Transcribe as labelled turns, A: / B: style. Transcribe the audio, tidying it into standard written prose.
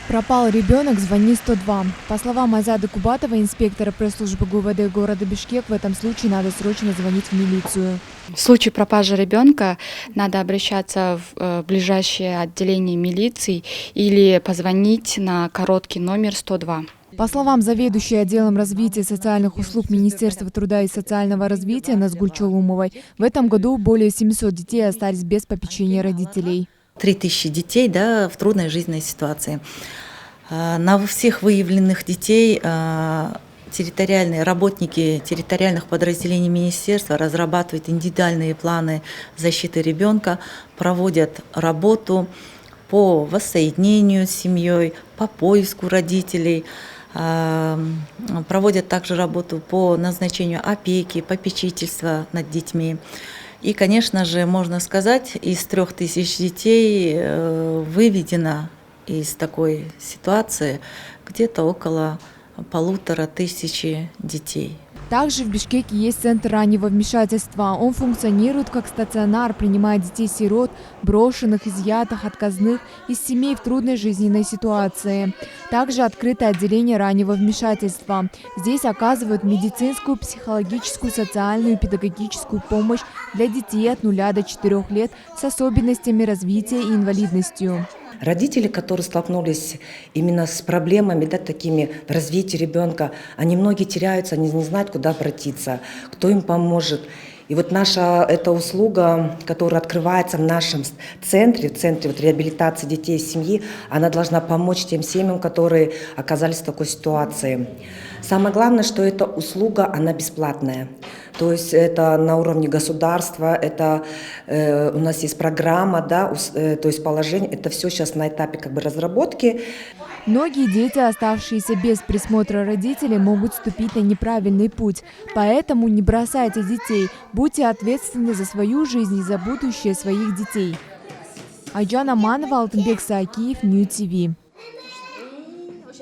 A: Пропал ребенок, звони 102. По словам Азады Кубатовой, инспектора пресс-службы ГУВД города Бишкек, в этом случае надо срочно звонить в милицию.
B: В случае пропажи ребенка надо обращаться в ближайшее отделение милиции или позвонить на короткий номер 102.
A: По словам заведующей отделом развития социальных услуг Министерства труда и социального развития Назгуль Чулумовой, в этом году более 700 детей остались без попечения родителей.
C: 3000 детей, да, в трудной жизненной ситуации. На всех выявленных детей территориальные работники территориальных подразделений министерства разрабатывают индивидуальные планы защиты ребенка, проводят работу по воссоединению с семьей, по поиску родителей, проводят также работу по назначению опеки, попечительства над детьми. И, конечно же, можно сказать, из 3000 детей выведено из такой ситуации где-то около 1500 детей.
A: Также в Бишкеке есть центр раннего вмешательства. Он функционирует как стационар, принимая детей-сирот, брошенных, изъятых, отказных из семей в трудной жизненной ситуации. Также открыто отделение раннего вмешательства. Здесь оказывают медицинскую, психологическую, социальную и педагогическую помощь для детей от 0 до 4 лет с особенностями развития и инвалидностью.
D: Родители, которые столкнулись именно с проблемами, да, такими в развитии ребенка, они многие теряются, они не знают, куда обратиться, кто им поможет. И вот наша эта услуга, которая открывается в нашем центре, в центре вот реабилитации детей и семьи, она должна помочь тем семьям, которые оказались в такой ситуации. Самое главное, что эта услуга, она бесплатная. То есть это на уровне государства, это у нас есть программа, да, то есть положение, это все сейчас на этапе как бы разработки.
A: Многие дети, оставшиеся без присмотра родителей, могут вступить на неправильный путь. Поэтому не бросайте детей, будьте ответственны за свою жизнь и за будущее своих детей. Айджан Аманова, Алтынбек Саакиев, Нью ТВ.